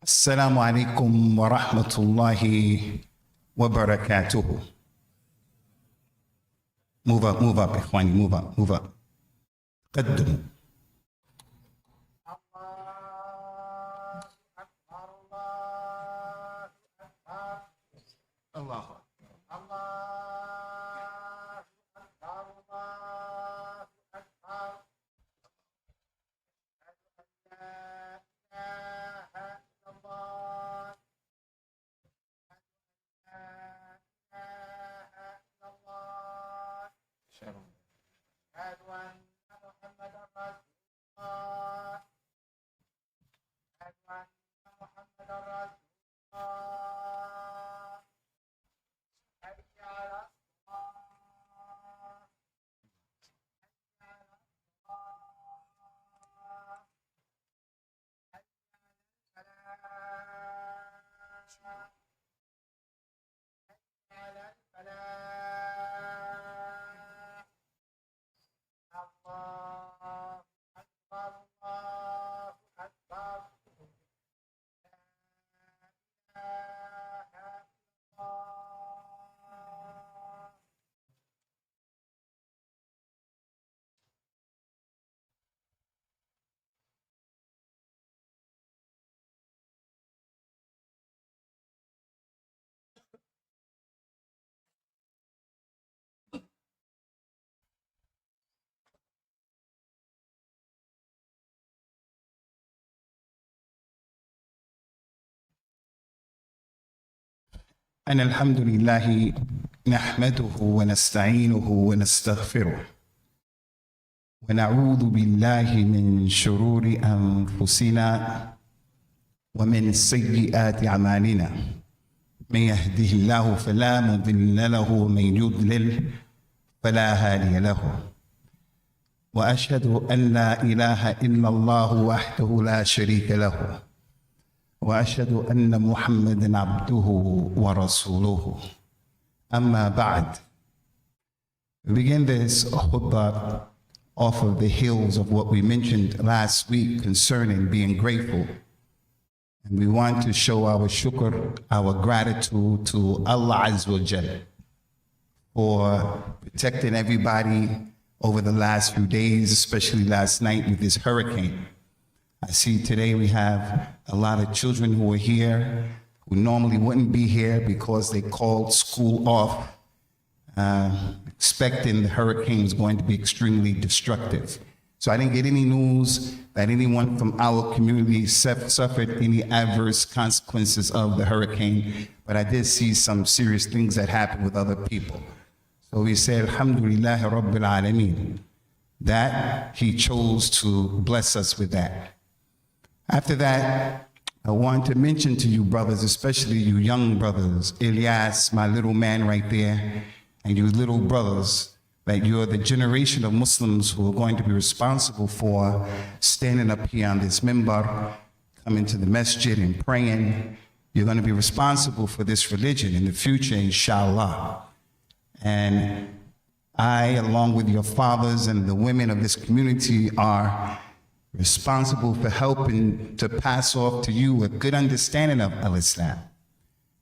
السلام عليكم ورحمة الله وبركاته. Move up, إخواني, move up. قدموا. الله أكبر. أن الحمد لله نحمده ونستعينه ونستغفره ونعوذ بالله من شرور أنفسنا ومن سيئات أعمالنا. من يهده الله فلا مضل له ومن يضلل فلا هادي له. وأشهد أن لا إله إلا الله وحده لا شريك له وأشهد أن محمدًا عبده ورسوله. أما بعد. We begin this khutbah off of the heels of what we mentioned last week concerning being grateful. And we want to show our shukr, our gratitude to Allah Azza wa Jal for protecting everybody over the last few days, especially last night with this hurricane. I see today we have a lot of children who are here who normally wouldn't be here because they called school off, expecting the hurricane was going to be extremely destructive. So I didn't get any news that anyone from our community suffered any adverse consequences of the hurricane, but I did see some serious things that happened with other people. So we say, Alhamdulillah Rabbil Alameen, that He chose to bless us with that. After that, I want to mention to you brothers, especially you young brothers, Ilyas, my little man right there, and you little brothers, that you're the generation of Muslims who are going to be responsible for standing up here on this minbar, coming to the masjid and praying. You're going to be responsible for this religion in the future, inshallah. And I, along with your fathers and the women of this community, are responsible for helping to pass off to you a good understanding of Al-Islam.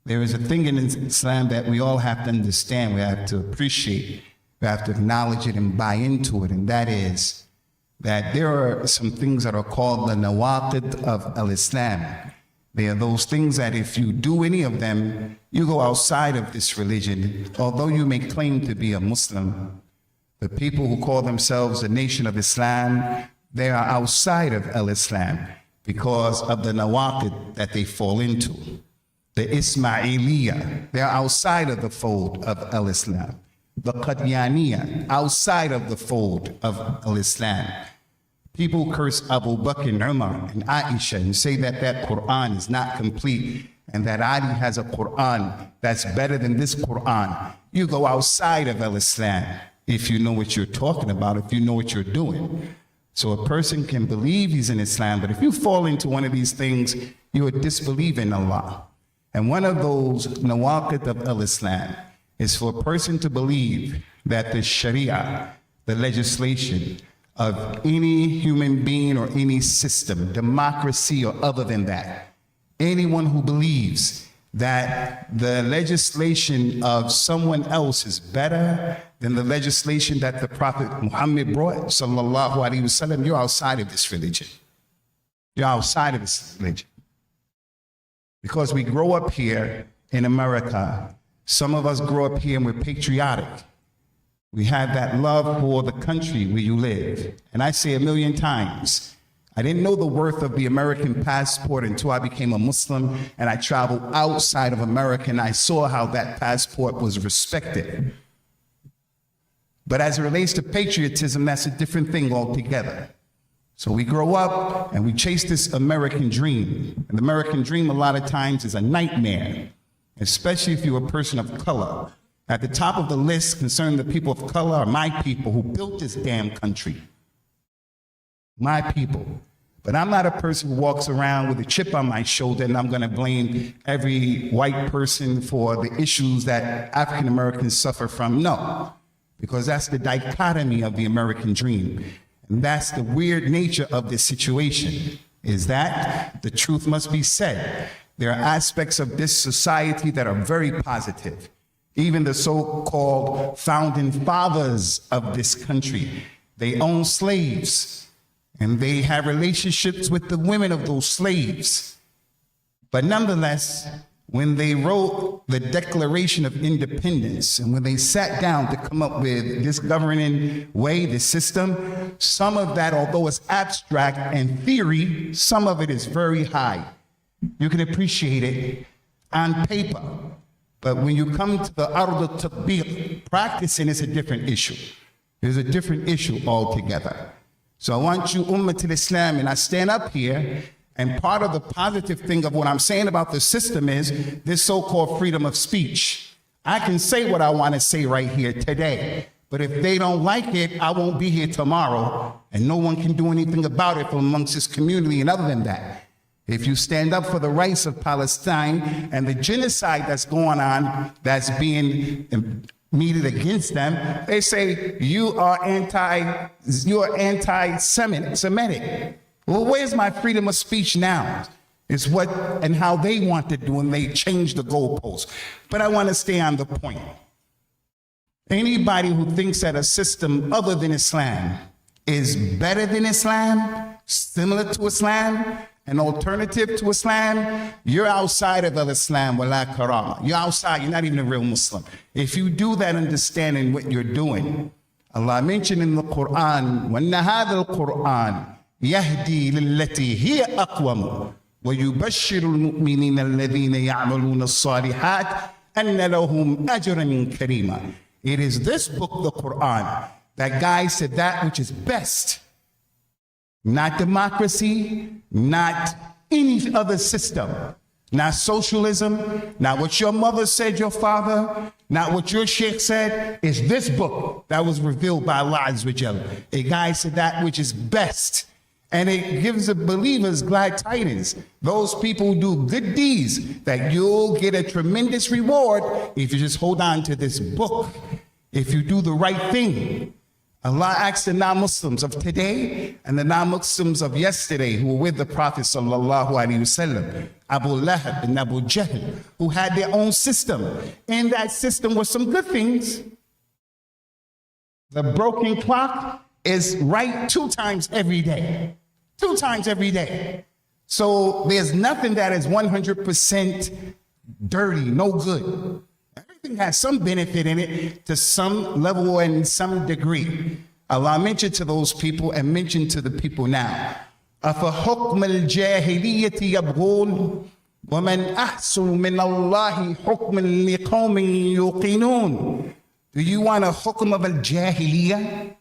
There is a thing in Islam that we all have to understand, we have to appreciate, we have to acknowledge it and buy into it, and that is that there are some things that are called the nawaqid of Al-Islam. They are those things that if you do any of them, you go outside of this religion. Although you may claim to be a Muslim, the people who call themselves the Nation of Islam, they are outside of Al-Islam because of the nawaqid that they fall into. The Ismailiyah, they're outside of the fold of Al-Islam. The Qadianiyah, outside of the fold of Al-Islam. People curse Abu Bakr and Umar and Aisha and say that that Quran is not complete and that Ali has a Quran that's better than this Quran. You go outside of Al-Islam if you know what you're talking about, if you know what you're doing. So a person can believe he's in Islam, but if you fall into one of these things, you are disbelieving Allah. And one of those nawaqid of Al-Islam is for a person to believe that the Sharia, the legislation of any human being or any system, democracy or other than that, anyone who believes that the legislation of someone else is better than the legislation that the Prophet Muhammad brought, sallallahu alaihi wasallam, you're outside of this religion. You're outside of this religion. Because we grow up here in America. Some of us grow up here and we're patriotic. We have that love for the country where you live. And I say a million times, I didn't know the worth of the American passport until I became a Muslim and I traveled outside of America and I saw how that passport was respected. But as it relates to patriotism, that's a different thing altogether. So we grow up and we chase this American dream. And the American dream a lot of times is a nightmare, especially if you're a person of color. At the top of the list concerning the people of color are my people who built this damn country. My people. But I'm not a person who walks around with a chip on my shoulder and I'm going to blame every white person for the issues that African Americans suffer from. No, because that's the dichotomy of the American dream. And that's the weird nature of this situation, is that the truth must be said. There are aspects of this society that are very positive. Even the so-called founding fathers of this country, they own slaves. And they have relationships with the women of those slaves. But nonetheless, when they wrote the Declaration of Independence and when they sat down to come up with this governing way, this system, some of that, although it's abstract and theory, some of it is very high. You can appreciate it on paper. But when you come to the Ard al-Tatbiq, practicing is a different issue. There's a different issue altogether. So I want you, Ummah al-Islam, and I stand up here, and part of the positive thing of what I'm saying about the system is this so-called freedom of speech. I can say what I want to say right here today, but if they don't like it, I won't be here tomorrow, and no one can do anything about it from amongst this community. And other than that, if you stand up for the rights of Palestine and the genocide that's going on, that's being meted against them, they say you are anti-Semitic. Well, where's my freedom of speech now? It's what and how they want to do, and they change the goalposts. But I want to stay on the point. Anybody who thinks that a system other than Islam is better than Islam, similar to Islam, an alternative to Islam, you're outside of Islam, wala karama. You're outside, you're not even a real Muslim. If you do that, understanding what you're doing, Allah mentioned in the Quran, وَأَنَّ هَذَا الْقُرْآنِ يَهْدِي لِلَّتِي هِيَ أَقْوَمُ وَيُبَشِّرُ الْمُؤْمِنِينَ الَّذِينَ يَعْمَلُونَ الصَّالِحَاتِ أَنَّ لَهُمْ أَجْرًا كَرِيمًا. It is this book, the Quran, that guides to that which is best. Not democracy, not any other system, not socialism, not what your mother said, your father, not what your sheikh said. It's this book that was revealed by Allah Azza wa Jalla. It guides to that which is best. And it gives the believers glad tidings, those people who do good deeds, that you'll get a tremendous reward if you just hold on to this book, if you do the right thing. Allah asked the non-Muslims of today and the non-Muslims of yesterday who were with the Prophet sallallahu alaihi wasallam, Abu Lahab and Abu Jahl, who had their own system. In that system were some good things. The broken clock is right 2 times every day. 2 times every day. So there's nothing that is 100% dirty, no good. Everything has some benefit in it to some level and some degree. Allah mentioned to those people and mentioned to the people now. أَفَحُكْمَ الْجَاهِلِيَّةِ يَبْغُونَ وَمَنْ أَحْسَنُ مِنَ اللَّهِ حُكْمًا لِقَوْمٍ يُوقِنُونَ. Do you want a hukm of al-jahiliyyah?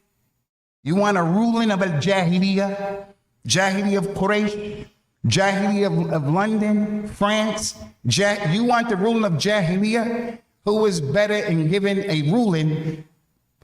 You want a ruling of al-jahiliyyah? Jahiliyyah of Quraysh? Jahiliyyah of London, France? You want the ruling of jahiliyyah? Who is better in giving a ruling?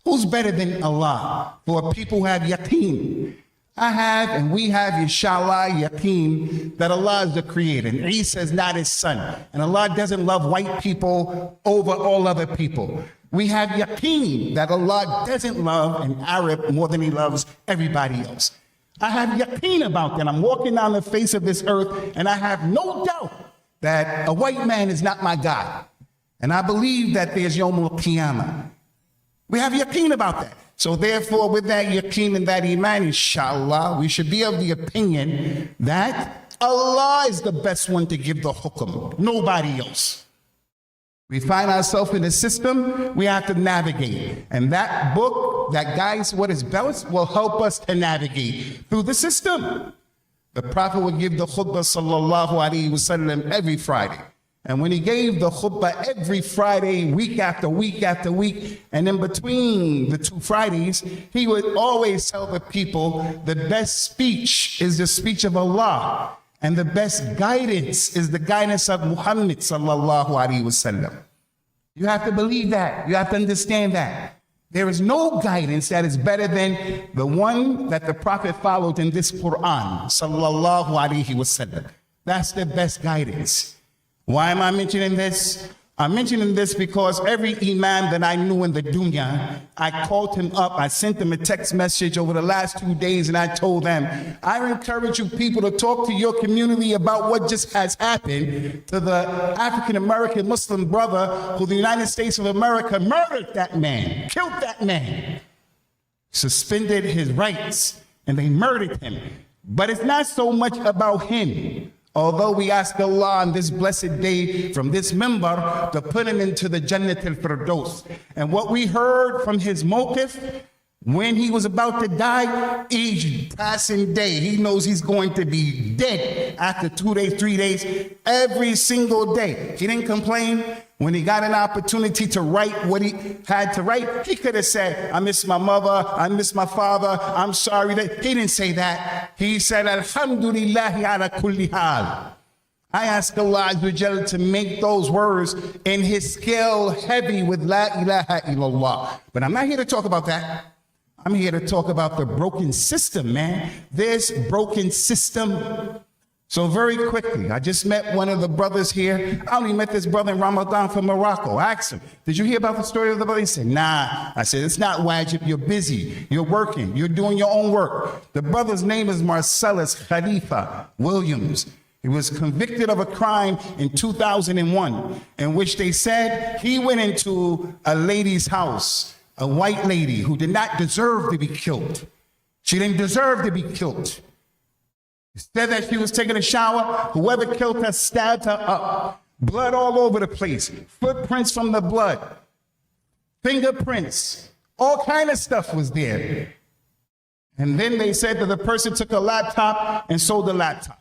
Who's better than Allah? For people who have yaqeen. I have and we have, inshallah, yaqeen that Allah is the creator and Isa is not his son. And Allah doesn't love white people over all other people. We have yaqeen that Allah doesn't love an Arab more than he loves everybody else. I have yaqeen about that. I'm walking down the face of this earth and I have no doubt that a white man is not my God. And I believe that there's Yawm al-Qiyamah. We have yaqeen about that. So therefore, with that yaqeen and that iman, inshallah, we should be of the opinion that Allah is the best one to give the hukum, nobody else. We find ourselves in a system we have to navigate. And that book that guides what is best will help us to navigate through the system. The Prophet would give the khutbah sallallahu alaihi wasallam every Friday. And when he gave the khutbah every Friday, week after week after week, and in between the two Fridays, he would always tell the people the best speech is the speech of Allah, and the best guidance is the guidance of Muhammad sallallahu alaihi wasallam. You have to believe that. You have to understand that. There is no guidance that is better than the one that the Prophet followed in this Quran sallallahu alaihi wasallam. That's the best guidance. Why am I mentioning this? I'm mentioning this because every imam that I knew in the dunya, I called him up, I sent them a text message over the last 2 days, and I told them, I encourage you people to talk to your community about what just has happened to the African-American Muslim brother who the United States of America murdered that man, killed that man, suspended his rights, and they murdered him. But it's not so much about him. Although we ask Allah on this blessed day from this minbar to put him into the Jannat al-Firdaus. And what we heard from his mawqif when he was about to die, each passing day, he knows he's going to be dead after 2 days, 3 days, every single day. He didn't complain. When he got an opportunity to write what he had to write, he could have said, I miss my mother, I miss my father, I'm sorry. He didn't say that. He said, Alhamdulillahi ala kulli hal. I ask Allah Azza wa Jalla to make those words in his scale heavy with La ilaha illallah. But I'm not here to talk about that. I'm here to talk about the broken system, man. This broken system. So very quickly, I just met one of the brothers here. I only met this brother in Ramadan from Morocco. I asked him, did you hear about the story of the brother? He said, nah. I said, it's not wajib. You're busy. You're working. You're doing your own work. The brother's name is Marcellus Khalifa Williams. He was convicted of a crime in 2001 in which they said he went into a lady's house, a white lady who did not deserve to be killed. She didn't deserve to be killed. Instead that she was taking a shower, whoever killed her stabbed her up. Blood all over the place. Footprints from the blood. Fingerprints. All kind of stuff was there. And then they said that the person took a laptop and sold the laptop.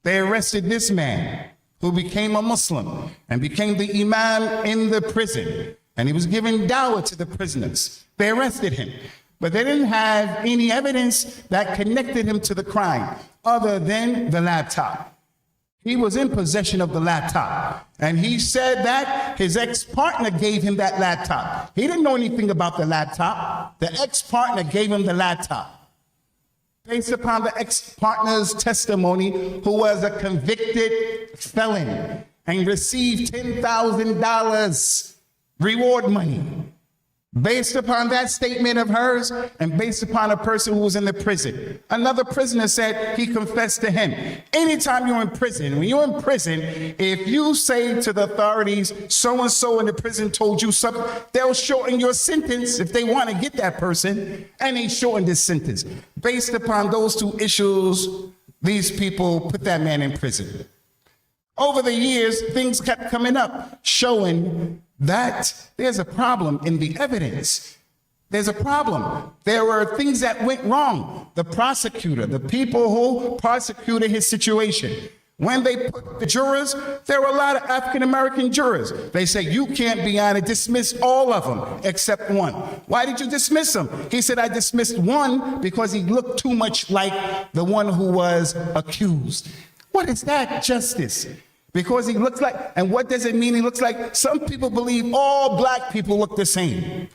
They arrested this man who became a Muslim and became the imam in the prison. And he was giving dawah to the prisoners. They arrested him. But they didn't have any evidence that connected him to the crime other than the laptop. He was in possession of the laptop. And he said that his ex-partner gave him that laptop. He didn't know anything about the laptop. The ex-partner gave him the laptop. Based upon the ex-partner's testimony, who was a convicted felon and received $10,000 reward money. Based upon that statement of hers and based upon a person who was in the prison. Another prisoner said he confessed to him. Anytime you're in prison, when you're in prison, if you say to the authorities, so-and-so in the prison told you something, they'll shorten your sentence if they want to get that person, and they shortened this sentence. Based upon those two issues, these people put that man in prison. Over the years, things kept coming up, showing that there's a problem in the evidence. There's a problem. There were things that went wrong. The prosecutor, the people who prosecuted his situation, when they put the jurors, there were a lot of African-American jurors. They say, you can't be on it. Dismiss all of them except one. Why did you dismiss him? He said, I dismissed one because he looked too much like the one who was accused. What is that justice? Because he looks like, and what does it mean he looks like? Some people believe all black people look the same.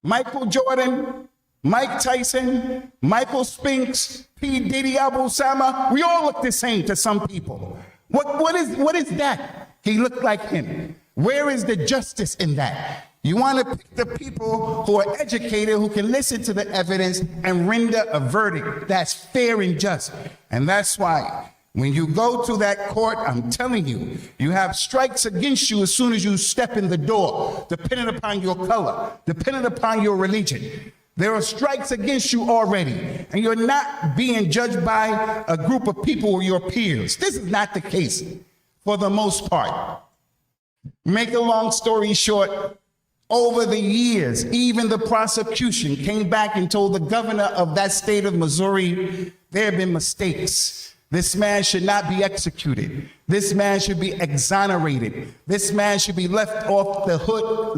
Michael Jordan, Mike Tyson, Michael Spinks, P. Diddy, Abu Sama, we all look the same to some people. What is that? He looked like him. Where is the justice in that? You want to pick the people who are educated, who can listen to the evidence and render a verdict that's fair and just. And that's why When you go to that court, I'm telling you, you have strikes against you as soon as you step in the door, depending upon your color, depending upon your religion. There are strikes against you already, and you're not being judged by a group of people or your peers. This is not the case for the most part. Make a long story short, over the years, even the prosecution came back and told the governor of that state of Missouri, there have been mistakes. This man should not be executed. This man should be exonerated. This man should be let off the hook.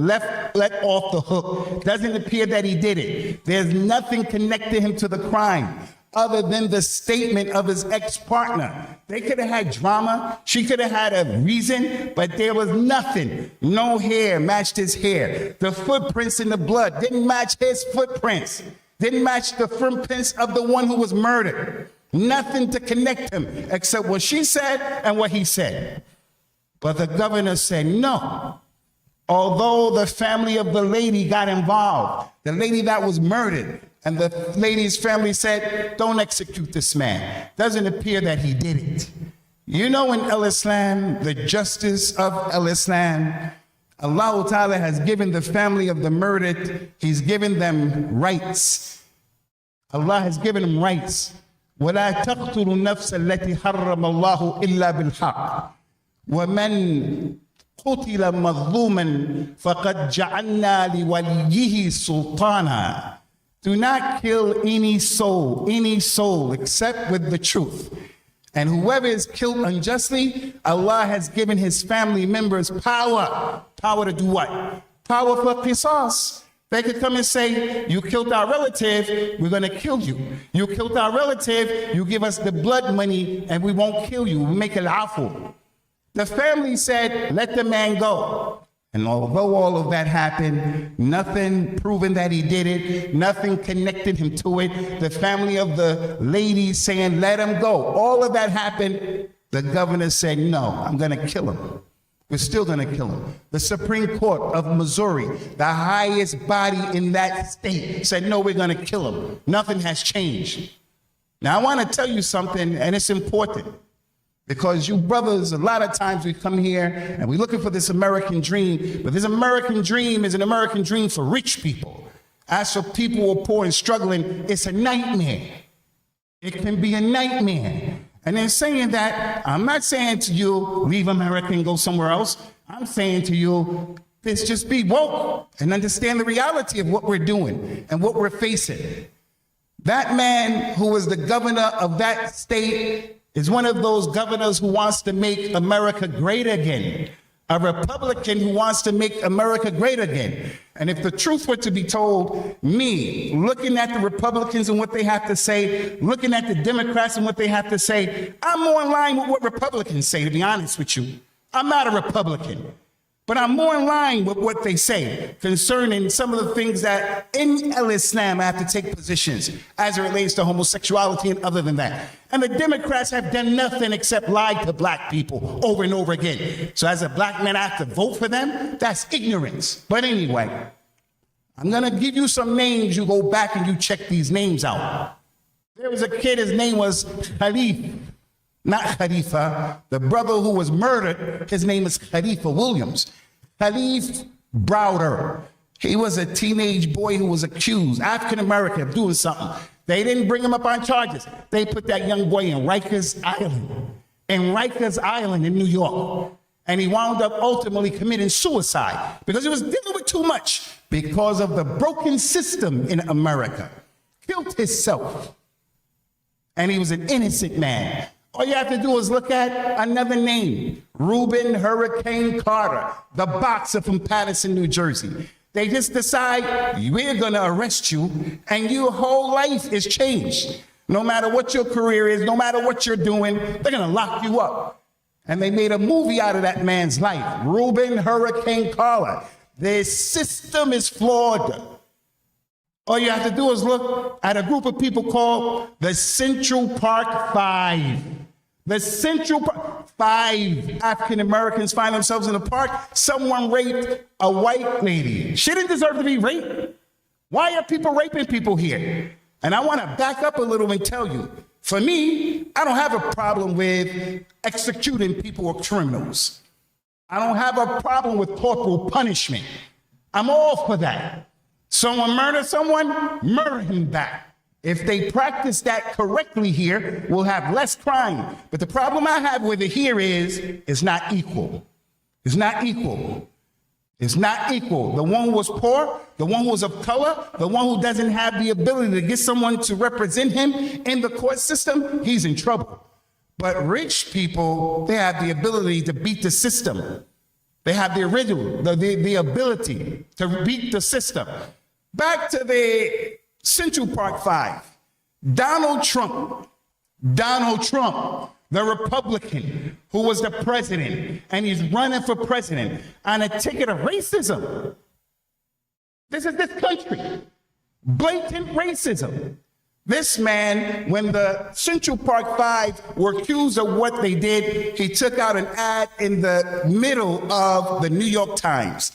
Doesn't appear that he did it. There's nothing connecting him to the crime other than the statement of his ex-partner. They could have had drama. She could have had a reason, but there was nothing. No hair matched his hair. The footprints in the blood didn't match his footprints. Didn't match the footprints of the one who was murdered. Nothing to connect him except what she said and what he said. But the governor said no. Although the family of the lady got involved, the lady that was murdered, and the lady's family said, don't execute this man. Doesn't appear that he did it. You know, in Islam, the justice of Islam, Allah Ta'ala has given the family of the murdered, He's given them rights. Allah has given them rights. وَلَا تَقْتُلُوا النَّفْسَ الَّتِي حَرَّمَ اللَّهُ إِلَّا بِالْحَقِّ وَمَنْ قُتِلَ مَظْلُومًا فَقَدْ جَعَلْنَا لِوَلِيِّهِ سُلْطَانًا. Do not kill any soul except with the truth. And whoever is killed unjustly, Allah has given his family members power. Power to do what? Power for qisas. They could come and say, you killed our relative, we're going to kill you. You killed our relative, you give us the blood money and we won't kill you. We make it afu. The family said, let the man go. And although all of that happened, nothing proven that he did it, nothing connected him to it. The family of the lady saying, let him go. All of that happened. The governor said, no, I'm going to kill him. We're still going to kill him. The Supreme Court of Missouri, the highest body in that state, said, no, we're going to kill him. Nothing has changed. Now, I want to tell you something, and it's important, because you brothers, a lot of times we come here and we're looking for this American dream, but this American dream is an American dream for rich people. As for people who are poor and struggling, it's a nightmare. It can be a nightmare. And in saying that, I'm not saying to you, leave America and go somewhere else. I'm saying to you, let's just be woke and understand the reality of what we're doing and what we're facing. That man who was the governor of that state is one of those governors who wants to make America great again. A Republican who wants to make America great again. And if the truth were to be told, me, looking at the Republicans and what they have to say, looking at the Democrats and what they have to say, I'm more in line with what Republicans say, to be honest with you. I'm not a Republican, but I'm more in line with what they say concerning some of the things that in Islam I have to take positions as it relates to homosexuality and other than that. And the Democrats have done nothing except lie to black people over and over again. So as a black man, I have to vote for them? That's ignorance. But anyway, I'm going to give you some names. You go back and you check these names out. There was a kid, his name was Khalif. Not Khalifa. The brother who was murdered, his name is Khalifa Williams. Khalif Browder. He was a teenage boy who was accused, African-American, of doing something. They didn't bring him up on charges. They put that young boy in Rikers Island in New York. And he wound up ultimately committing suicide because he was dealing with too much because of the broken system in America. Killed himself. And he was an innocent man. All you have to do is look at another name, Reuben Hurricane Carter, the boxer from Paterson, New Jersey. They just decide, we're going to arrest you, and your whole life is changed. No matter what your career is, no matter what you're doing, they're going to lock you up. And they made a movie out of that man's life, Reuben Hurricane Carter. The system is flawed. All you have to do is look at a group of people called the Central Park Five. The Central Park, 5 African Americans find themselves in the park. Someone raped a white lady. She didn't deserve to be raped. Why are people raping people here? And I want to back up a little and tell you, For me, I don't have a problem with executing people or criminals. I don't have a problem with corporal punishment. I'm all for that. Someone murders someone, murder him back. If they practice that correctly here, we'll have less crime. But the problem I have with it here is it's not equal. It's not equal. It's not equal. The one who was poor, the one who was of color, the one who doesn't have the ability to get someone to represent him in the court system, he's in trouble. But rich people, they have the ability to beat the system. They have the original, the ability to beat the system. Back to the Central Park Five. Donald Trump, the Republican who was the president, and he's running for president on a ticket of racism. This is this country. Blatant racism. This man, when the Central Park Five were accused of what they did, he took out an ad in the middle of the New York Times.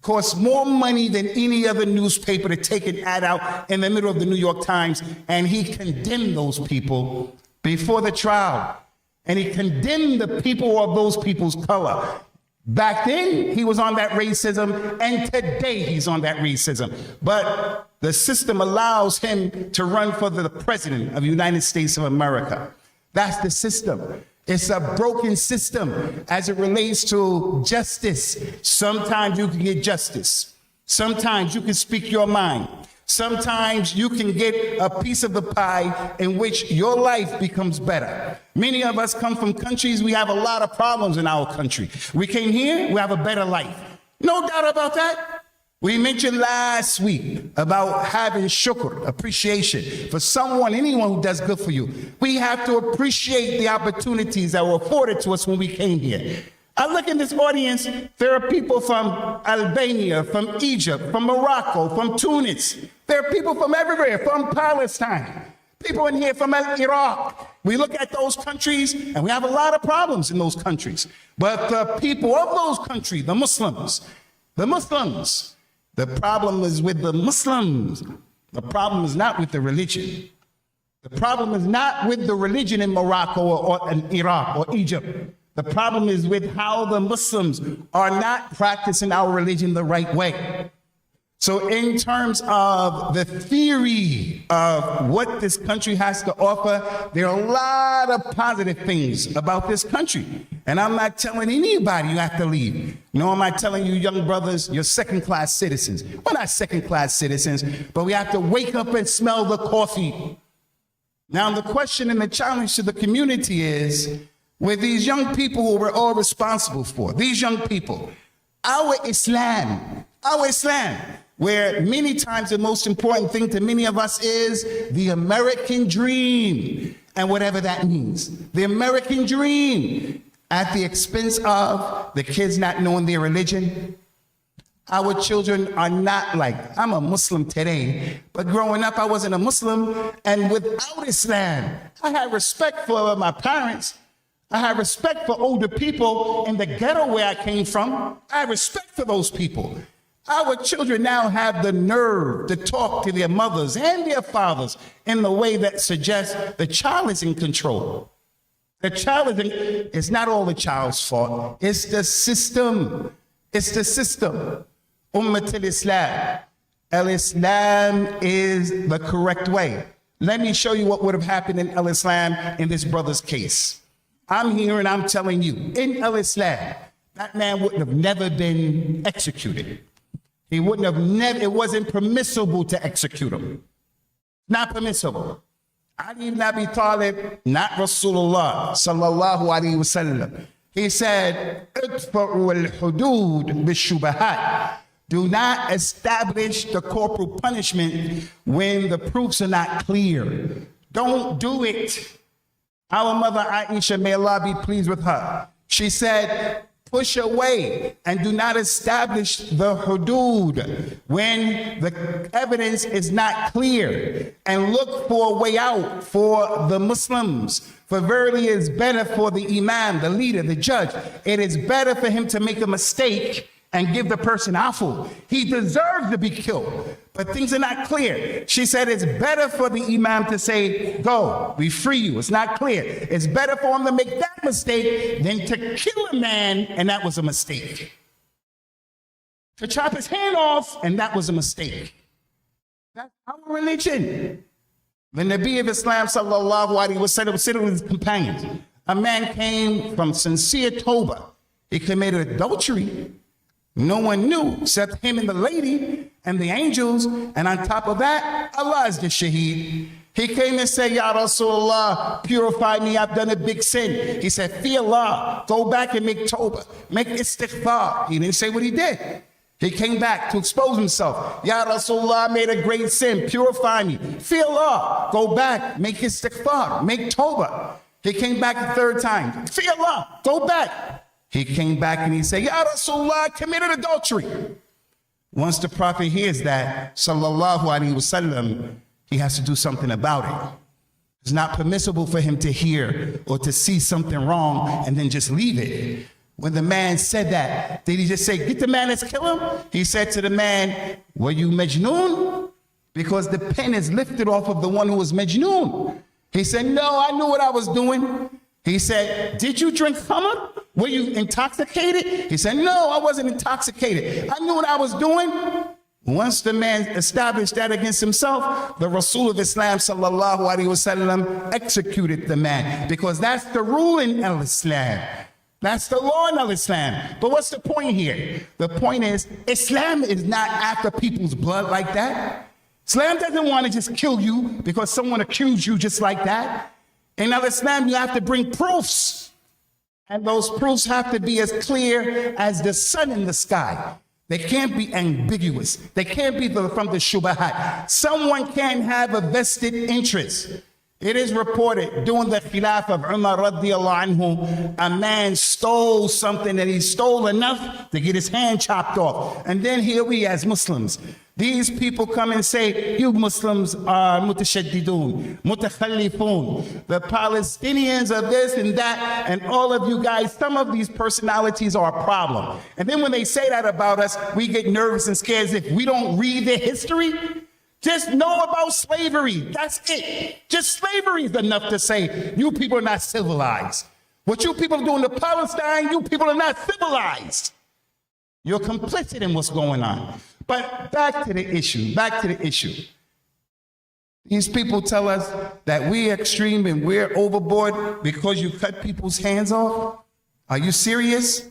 Costs more money than any other newspaper to take an ad out in the middle of the New York Times, and he condemned those people before the trial. And he condemned the people of those people's color. Back then, he was on that racism, and today he's on that racism. But the system allows him to run for the president of the United States of America. That's the system. It's a broken system as it relates to justice. Sometimes you can get justice. Sometimes you can speak your mind. Sometimes you can get a piece of the pie in which your life becomes better. Many of us come from countries, we have a lot of problems in our country. We came here, we have a better life. No doubt about that. We mentioned last week about having shukr, appreciation, for someone, anyone who does good for you. We have to appreciate the opportunities that were afforded to us when we came here. I look in this audience, there are people from Albania, from Egypt, from Morocco, from Tunis. There are people from everywhere, from Palestine. People in here from Iraq. We look at those countries and we have a lot of problems in those countries. But the people of those countries, the Muslims, the problem is with the Muslims. The problem is not with the religion. The problem is not with the religion in Morocco or in Iraq or Egypt. The problem is with how the Muslims are not practicing our religion the right way. So in terms of the theory of what this country has to offer, there are a lot of positive things about this country. And I'm not telling anybody you have to leave. Nor am I telling you young brothers, you're second-class citizens. We're not second-class citizens, but we have to wake up and smell the coffee. Now the question and the challenge to the community is, with these young people who we're all responsible for, these young people, our Islam, where many times the most important thing to many of us is the American dream, and whatever that means. The American dream at the expense of the kids not knowing their religion. Our children are not like, I'm a Muslim today, but growing up I wasn't a Muslim, and without Islam, I had respect for my parents. I have respect for older people in the ghetto where I came from. I have respect for those people. Our children now have the nerve to talk to their mothers and their fathers in the way that suggests the child is in control. The child is it's not all the child's fault. It's the system. It's the system. Ummat al-Islam. Al-Islam is the correct way. Let me show you what would have happened in Al-Islam in this brother's case. I'm here and I'm telling you, in Al-Islam, that man wouldn't have never been executed. He wouldn't have never, it wasn't permissible to execute him. Not permissible. Ali ibn Abi Talib, not Rasulullah, sallallahu alayhi wa sallam. He said, "Idfa'u al-hudud bishubahat." Do not establish the corporal punishment when the proofs are not clear. Don't do it. Our mother Aisha, may Allah be pleased with her, she said, push away and do not establish the hudud when the evidence is not clear, and look for a way out for the Muslims. For verily it is better for the imam, the leader, the judge, it is better for him to make a mistake and give the person afu. He deserves to be killed, but things are not clear. She said it's better for the imam to say, go, we free you. It's not clear. It's better for him to make that mistake than to kill a man, and that was a mistake. To chop his hand off, and that was a mistake. That's our religion. The Nabi of Islam, sallallahu alaihi wasallam, was sitting with his companions. A man came from sincere tawbah. He committed adultery. No one knew except him and the lady and the angels. And on top of that, Allah is the shaheed. He came and said, Ya Rasulullah, purify me, I've done a big sin. He said, fear Allah, go back and make tawbah, make istighfar. He didn't say what he did. He came back to expose himself. Ya Rasulullah, I made a great sin, purify me. Fear Allah, go back, make istighfar, make tawbah. He came back the third time. Fear Allah, go back. He came back and he said, Ya Rasulullah, I committed adultery. Once the Prophet hears that, sallallahu alaihi wasallam, he has to do something about it. It's not permissible for him to hear or to see something wrong and then just leave it. When the man said that, did he just say, get the man, let's kill him? He said to the man, were you Majnoon? Because the pen is lifted off of the one who was Majnoon. He said, no, I knew what I was doing. He said, did you drink khamr? Were you intoxicated? He said, no, I wasn't intoxicated. I knew what I was doing. Once the man established that against himself, the Rasul of Islam, sallallahu alaihi wasallam, executed the man, because that's the rule in Islam. That's the law in Islam. But what's the point here? The point is, Islam is not after people's blood like that. Islam doesn't want to just kill you because someone accused you just like that. In Islam, you have to bring proofs. And those proofs have to be as clear as the sun in the sky. They can't be ambiguous. They can't be from the shubahat. Someone can't have a vested interest. It is reported during the khilaf of Umar radiallahu anhu, a man stole something, and he stole enough to get his hand chopped off. And then here we as Muslims, these people come and say, you Muslims are mutashaddidun, mutakhallifun. The Palestinians are this and that, and all of you guys, some of these personalities are a problem. And then when they say that about us, we get nervous and scared as if we don't read their history. Just know about slavery. That's it. Just slavery is enough to say, you people are not civilized. What you people are doing to Palestine, you people are not civilized. You're complicit in what's going on. But back to the issue, These people tell us that we're extreme and we're overboard because you cut people's hands off. Are you serious?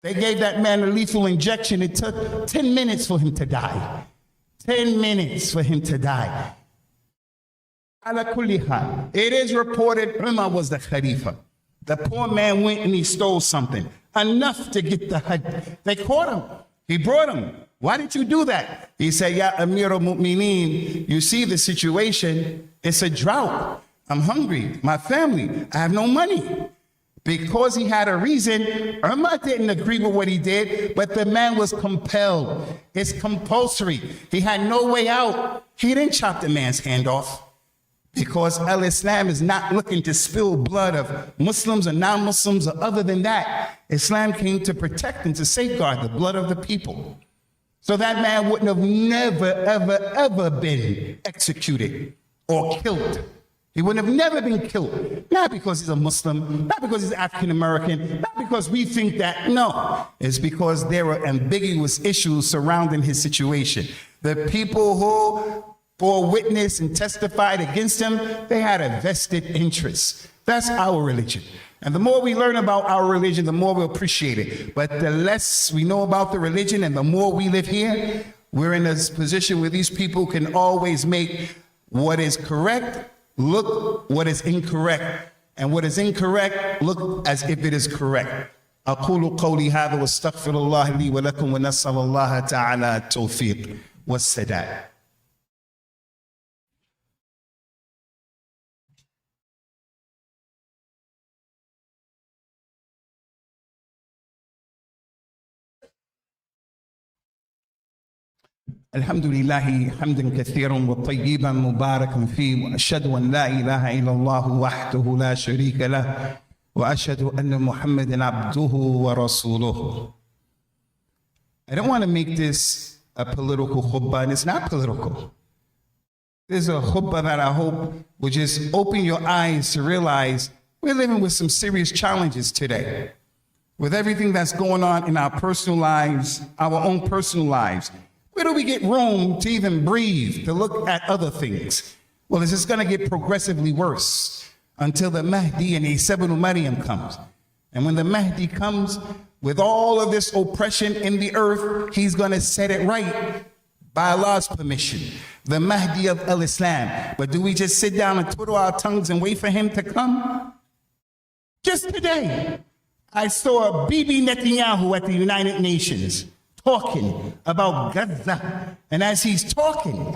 They gave that man a lethal injection. It took 10 minutes for him to die. 10 minutes for him to die. Ala kulli hal, it is reported Umar was the Khalifa. The poor man went and he stole something, enough to get the Hajj. They caught him. He brought him. Why did you do that? He said, Ya Amir al-Mu'mineen, you see the situation, it's a drought. I'm hungry, my family, I have no money. Because he had a reason, Umar didn't agree with what he did, but the man was compelled. It's compulsory. He had no way out. He didn't chop the man's hand off. Because Islam is not looking to spill blood of Muslims or non-Muslims or other than that. Islam came to protect and to safeguard the blood of the people. So that man wouldn't have never, ever, ever been executed or killed. He would have never been killed, not because he's a Muslim, not because he's African American, not because we think that, no. It's because there were ambiguous issues surrounding his situation. The people who bore witness and testified against him, they had a vested interest. That's our religion. And the more we learn about our religion, the more we appreciate it. But the less we know about the religion and the more we live here, we're in a position where these people can always make what is correct look what is incorrect, and what is incorrect look as if it is correct. أقول قولي هذا واستغفر الله لي ولكم ونسأل الله تعالى التوفيق والسداد. الحمد لله حمدا كثيرا وطيبا مباركا فيه واشهد ان لا اله الا الله وحده لا شريك له واشهد ان محمدا عبده ورسوله. I don't want to make this a political khutbah, and it's not political. This is a khutbah that I hope will just open your eyes to realize we're living with some serious challenges today. With everything that's going on in our personal lives, our own personal lives, where do we get room to even breathe, to look at other things? Well, it's just going to get progressively worse until the Mahdi and Isa ibn Maryam comes. And when the Mahdi comes, with all of this oppression in the earth, he's going to set it right by Allah's permission. The Mahdi of al-Islam. But do we just sit down and twiddle our tongues and wait for him to come? Just today, I saw Bibi Netanyahu at the United Nations talking about Gaza. And as he's talking,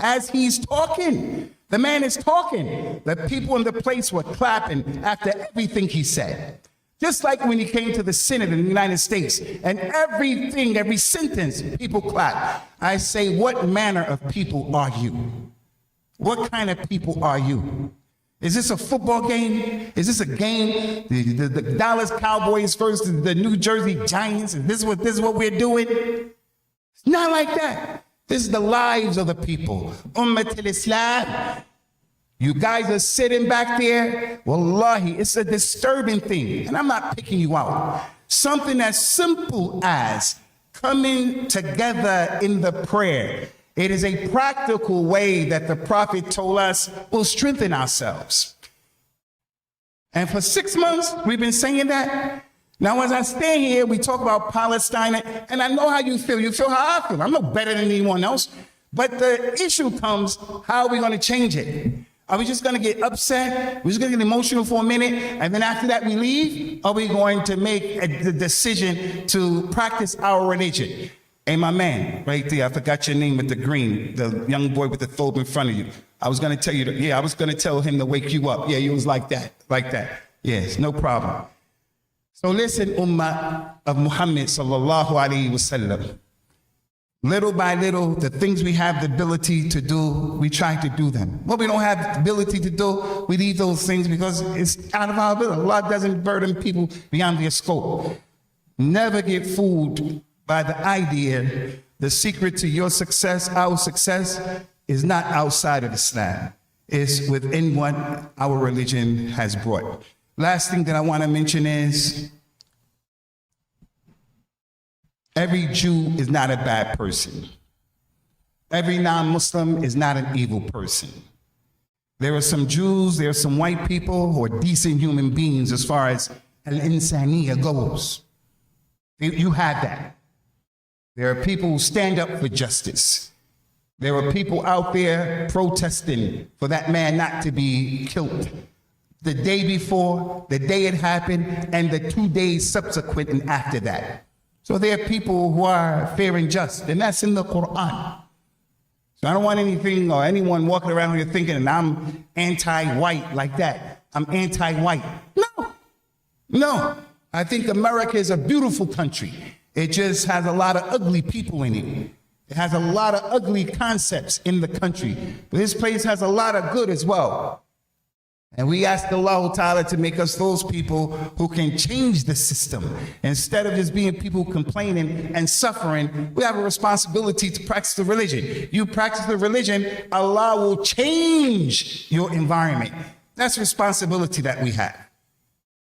the man is talking, the people in the place were clapping after everything he said. Just like when he came to the Senate in the United States, and every sentence, people clap. I say, what manner of people are you? What kind of people are you? Is this a football game? Is this a game? The Dallas Cowboys versus the New Jersey Giants? Is this what we're doing? It's not like that. This is the lives of the people. Ummat al-Islam. You guys are sitting back there. Wallahi, it's a disturbing thing. And I'm not picking you out. Something as simple as coming together in the prayer. It is a practical way that the Prophet told us will strengthen ourselves. And for 6 months, we've been saying that. Now, as I stand here, we talk about Palestine, and I know how you feel. You feel how I feel. I'm no better than anyone else. But the issue comes, how are we going to change it? Are we just going to get upset? We're just going to get emotional for a minute, and then after that we leave? Are we going to make the decision to practice our religion? Hey, my man, right there, I forgot your name with the green, the young boy with the thobe in front of you. I was going to tell you, I was going to tell him to wake you up. Yeah, he was like that. Yes, no problem. So listen, Ummah of Muhammad sallallahu alayhi wasallam. Little by little, the things we have the ability to do, we try to do them. What we don't have the ability to do, we leave those things because it's out of our ability. Allah doesn't burden people beyond their scope. Never get fooled by the idea, the secret to your success, our success, is not outside of Islam. It's within what our religion has brought. Last thing that I want to mention is, every Jew is not a bad person. Every non-Muslim is not an evil person. There are some Jews, there are some white people who are decent human beings as far as al-insaniya goes. You have that. There are people who stand up for justice. There are people out there protesting for that man not to be killed. The day before, the day it happened, and the 2 days subsequent and after that. So there are people who are fair and just, and that's in the Quran. So I don't want anything or anyone walking around here thinking that I'm anti-white like that. I'm anti-white. No. I think America is a beautiful country. It just has a lot of ugly people in it. It has a lot of ugly concepts in the country. But this place has a lot of good as well. And we ask Allah Ta'ala to make us those people who can change the system. Instead of just being people complaining and suffering, we have a responsibility to practice the religion. You practice the religion, Allah will change your environment. That's a responsibility that we have.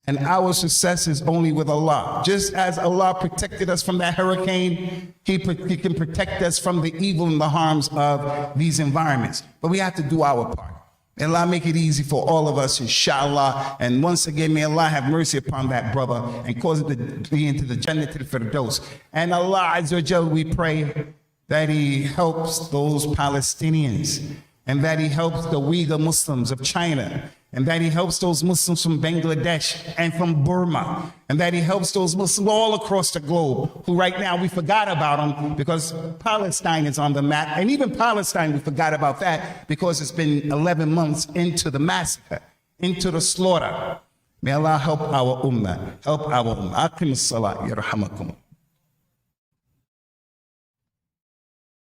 And our success is only with Allah. Just as Allah protected us from that hurricane, He can protect us from the evil and the harms of these environments. But we have to do our part. May Allah make it easy for all of us, inshallah. And once again, may Allah have mercy upon that brother and cause it to be into the Jannah to the Firdaus. And Allah Azza wa Jal, we pray that He helps those Palestinians, and that He helps the Uyghur Muslims of China, and that He helps those Muslims from Bangladesh and from Burma, and that He helps those Muslims all across the globe who right now we forgot about them because Palestine is on the map. And even Palestine, we forgot about that because it's been 11 months into the massacre, into the slaughter. May Allah help our ummah, help our ummah. Aqim as-salat, yarhamakum.